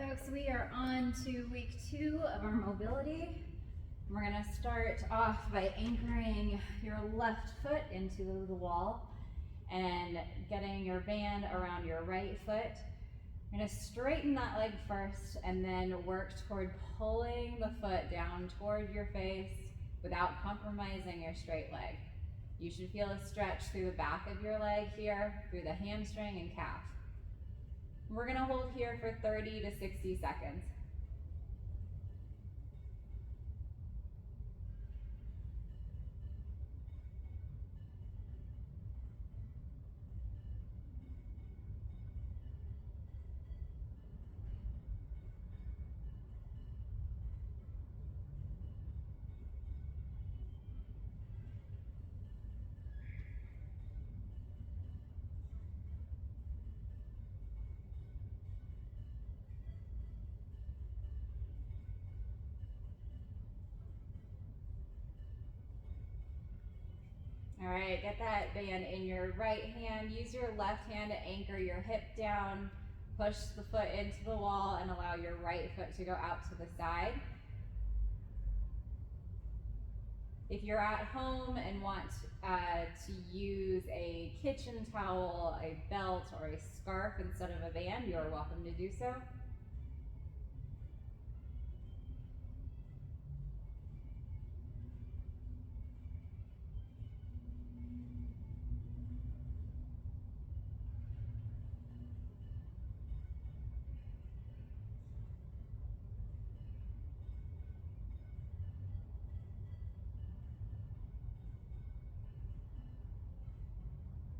folks, we are on to week 2 of our mobility. We're going to start off by anchoring your left foot into the wall and getting your band around your right foot. You're going to straighten that leg first and then work toward pulling the foot down toward your face without compromising your straight leg. You should feel a stretch through the back of your leg here, through the hamstring and calf. We're going to hold here for 30 to 60 seconds. All right, get that band in your right hand. Use your left hand to anchor your hip down. Push the foot into the wall and allow your right foot to go out to the side. If you're at home and want to use a kitchen towel, a belt, or a scarf instead of a band, you're welcome to do so.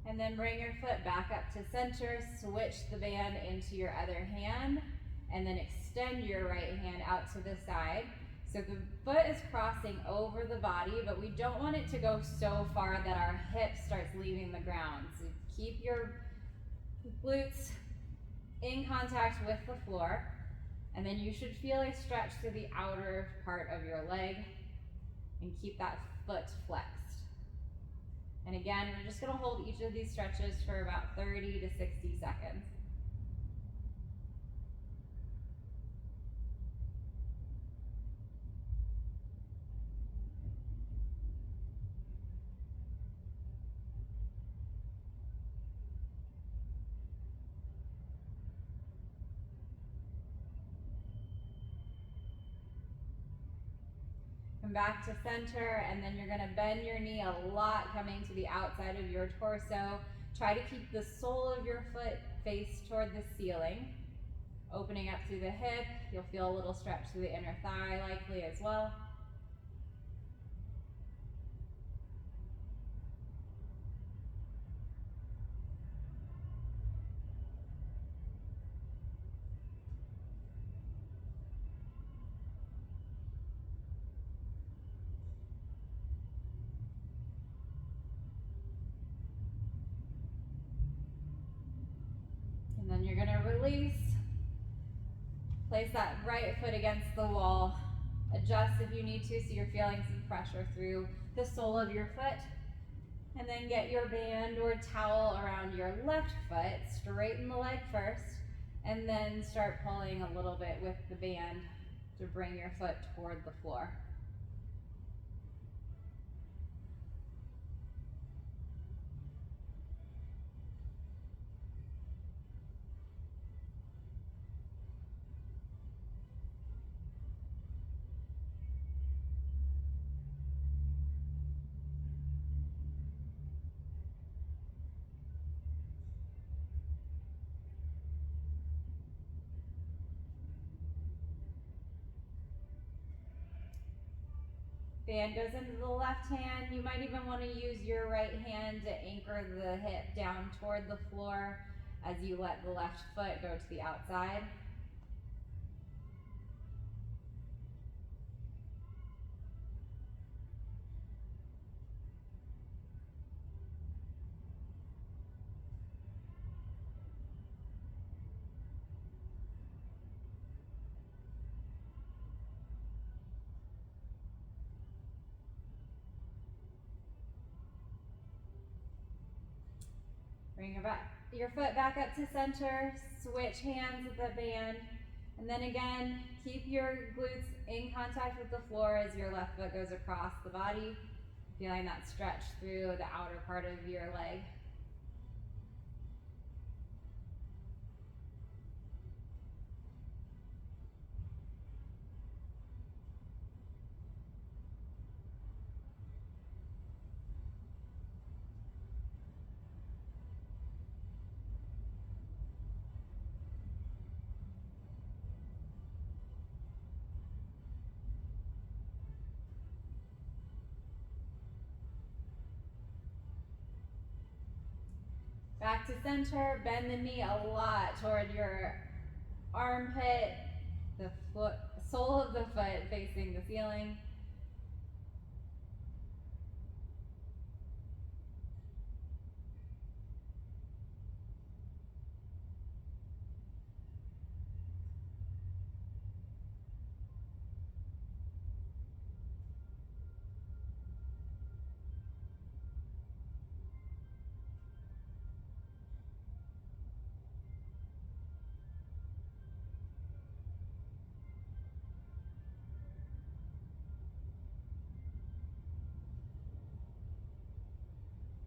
And then bring your foot back up to center, switch the band into your other hand, and then extend your right hand out to the side. So the foot is crossing over the body, but we don't want it to go so far that our hip starts leaving the ground. So keep your glutes in contact with the floor, and then you should feel a stretch through the outer part of your leg, and keep that foot flexed. And again, we're just going to hold each of these stretches for about 30 to 60 seconds. Come back to center, and then you're going to bend your knee a lot, coming to the outside of your torso. Try to keep the sole of your foot face toward the ceiling. Opening up through the hip, you'll feel a little stretch through the inner thigh likely as well. And then you're going to release. Place that right foot against the wall. Adjust if you need to so you're feeling some pressure through the sole of your foot. And then get your band or towel around your left foot. Straighten the leg first, and then start pulling a little bit with the band to bring your foot toward the floor. Band goes into the left hand. You might even want to use your right hand to anchor the hip down toward the floor as you let the left foot go to the outside. Bring your foot back up to center, switch hands with the band, And then again, keep your glutes in contact with the floor as your left foot goes across the body, feeling that stretch through the outer part of your leg. Back to center, bend the knee a lot toward your armpit, the foot, sole of the foot facing the ceiling.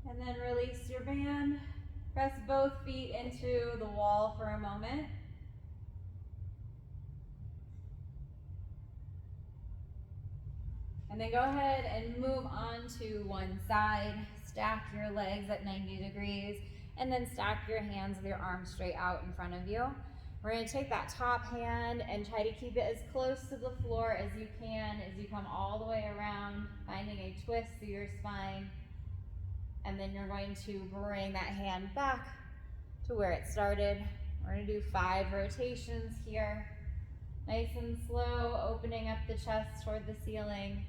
And then release your band. Press both feet into the wall for a moment. And then go ahead and move on to one side. Stack your legs at 90 degrees and then stack your hands with your arms straight out in front of you. We're going to take that top hand and try to keep it as close to the floor as you can as you come all the way around, finding a twist through your spine. And then you're going to bring that hand back to where it started. We're going to do 5 rotations here. Nice and slow, opening up the chest toward the ceiling,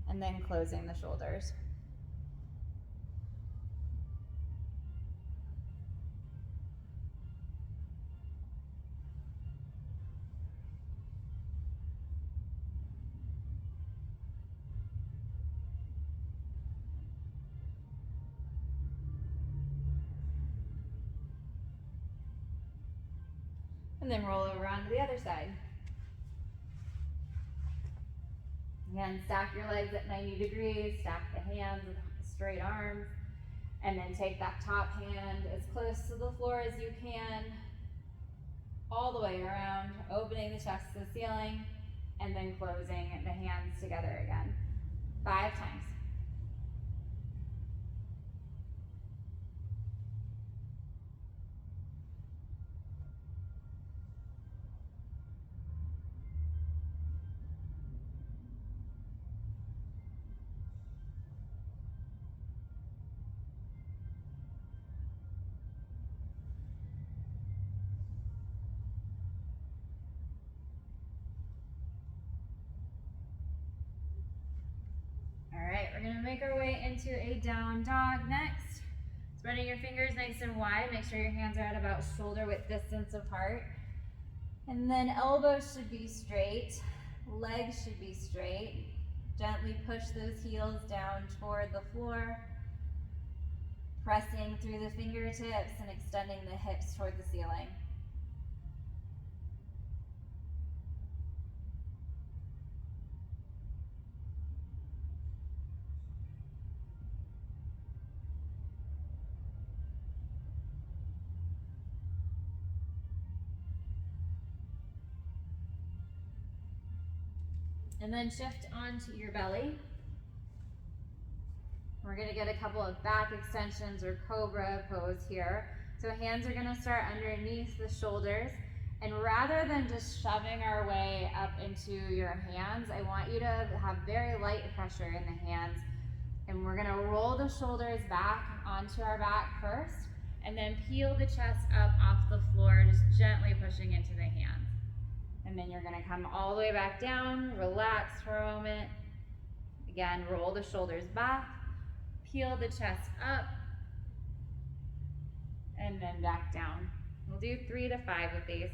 and then closing the shoulders. And then roll over onto the other side. Again, stack your legs at 90 degrees, stack the hands with straight arms, and then take that top hand as close to the floor as you can, all the way around, opening the chest to the ceiling, and then closing the hands together again. 5 times. We're gonna make our way into a down dog next. Spreading your fingers nice and wide. Make sure your hands are at about shoulder width distance apart. And then elbows should be straight, legs should be straight. Gently push those heels down toward the floor. Pressing through the fingertips and extending the hips toward the ceiling. And then shift onto your belly. We're gonna get a couple of back extensions or cobra pose here. So hands are gonna start underneath the shoulders. And rather than just shoving our way up into your hands, I want you to have very light pressure in the hands. And we're gonna roll the shoulders back onto our back first, and then peel the chest up off the floor, just gently pushing into the hands. And then you're gonna come all the way back down, relax for a moment. Again, roll the shoulders back, peel the chest up, and then back down. We'll do 3 to 5 of these.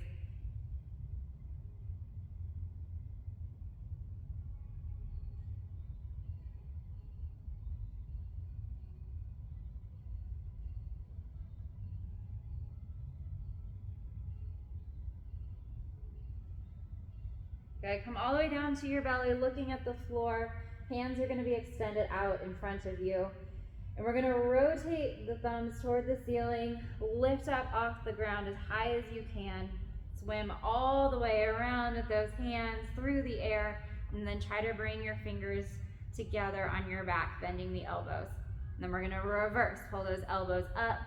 Okay, come all the way down to your belly, looking at the floor. Hands are gonna be extended out in front of you. And we're gonna rotate the thumbs toward the ceiling, lift up off the ground as high as you can, swim all the way around with those hands through the air, and then try to bring your fingers together on your back, bending the elbows. And then we're gonna reverse, pull those elbows up,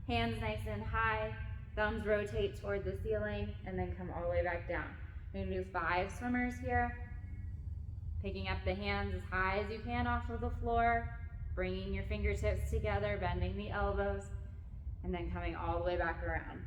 hands nice and high, thumbs rotate toward the ceiling, and then come all the way back down. We're gonna do 5 swimmers here, picking up the hands as high as you can off of the floor, bringing your fingertips together, bending the elbows, and then coming all the way back around.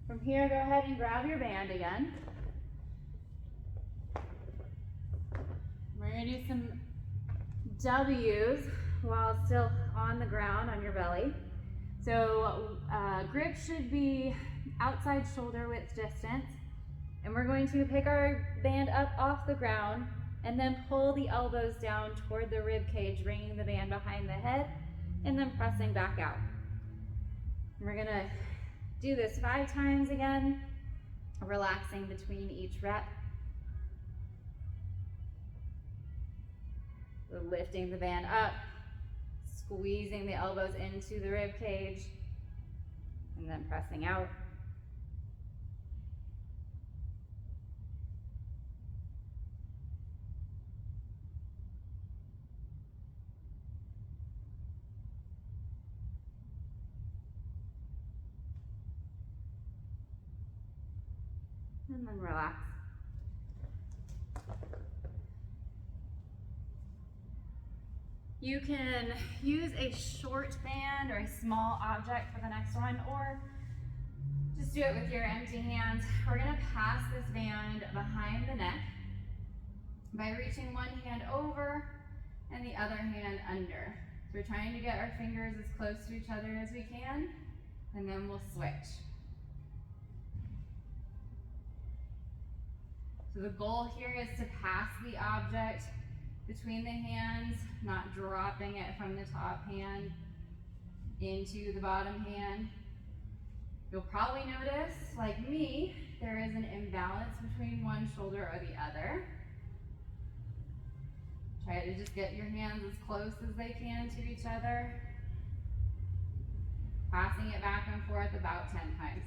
From here, go ahead and grab your band again. We're gonna do some W's while still on the ground on your belly. So grip should be outside shoulder width distance. And we're going to pick our band up off the ground and then pull the elbows down toward the rib cage, bringing the band behind the head and then pressing back out. And we're gonna do this 5 times again, relaxing between each rep. So lifting the band up, squeezing the elbows into the rib cage, and then pressing out. And then relax. You can use a short band or a small object for the next one, or just do it with your empty hands. We're gonna pass this band behind the neck by reaching one hand over and the other hand under. So we're trying to get our fingers as close to each other as we can, and then we'll switch. So the goal here is to pass the object between the hands, not dropping it from the top hand into the bottom hand. You'll probably notice, like me, there is an imbalance between one shoulder or the other. Try to just get your hands as close as they can to each other, passing it back and forth about 10 times.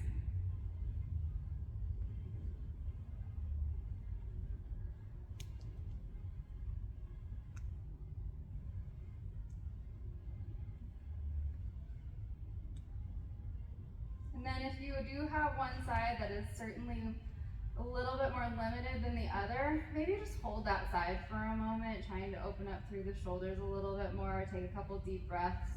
And then if you do have one side that is certainly a little bit more limited than the other, maybe just hold that side for a moment, trying to open up through the shoulders a little bit more. Take a couple deep breaths.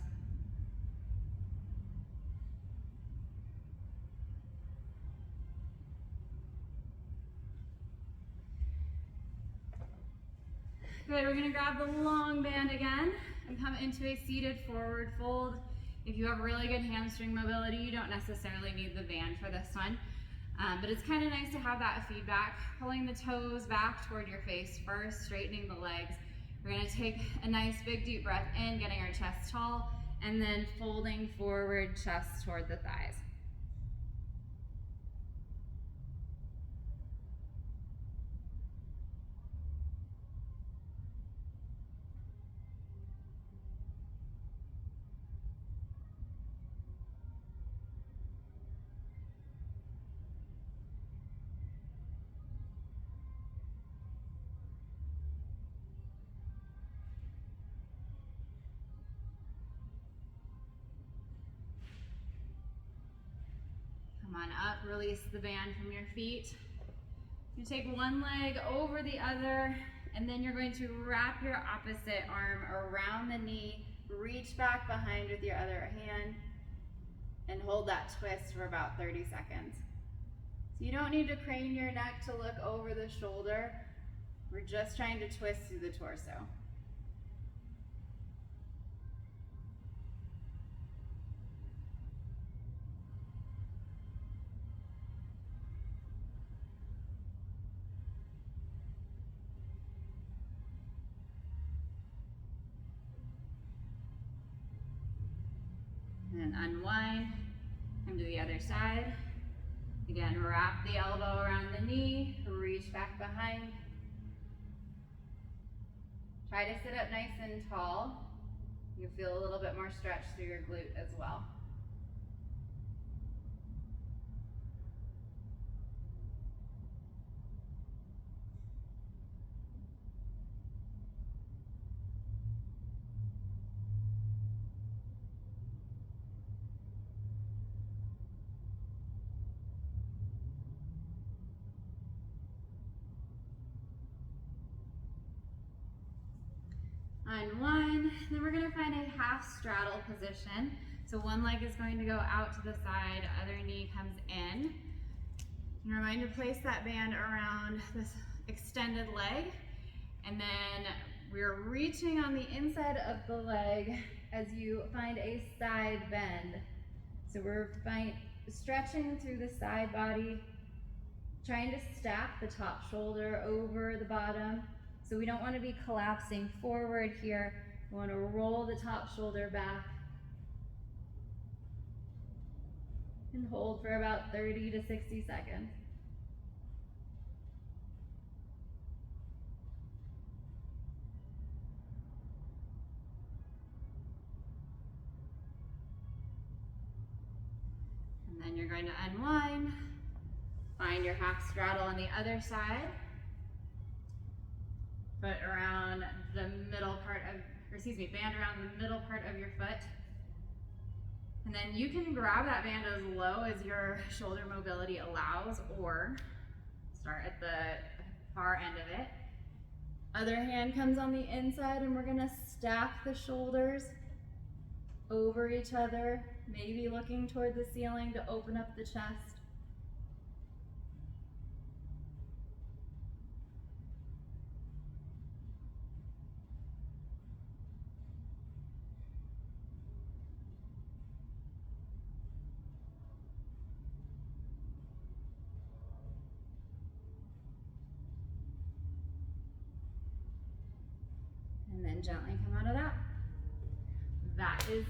Good, we're gonna grab the long band again and come into a seated forward fold. If you have really good hamstring mobility, you don't necessarily need the band for this one. But it's kind of nice to have that feedback. Pulling the toes back toward your face first, straightening the legs. We're gonna take a nice big deep breath in, getting our chest tall, and then folding forward, chest toward the thighs. Come on up, release the band from your feet. You take one leg over the other, and then you're going to wrap your opposite arm around the knee, reach back behind with your other hand, and hold that twist for about 30 seconds. So you don't need to crane your neck to look over the shoulder. We're just trying to twist through the torso. And unwind, come to the other side. Again, wrap the elbow around the knee, reach back behind. Try to sit up nice and tall. You feel a little bit more stretch through your glute as well. Unwind, then we're gonna find a half straddle position. So one leg is going to go out to the side, other knee comes in. You're going to place that band around this extended leg, and then we're reaching on the inside of the leg as you find a side bend. So we're stretching through the side body, trying to stack the top shoulder over the bottom. So we don't want to be collapsing forward here. We want to roll the top shoulder back and hold for about 30 to 60 seconds. And then you're going to unwind, find your half straddle on the other side. Foot around the middle part of, band around the middle part of your foot. And then you can grab that band as low as your shoulder mobility allows, or start at the far end of it. Other hand comes on the inside, and we're gonna stack the shoulders over each other, maybe looking toward the ceiling to open up the chest. And then gently come out of that. That is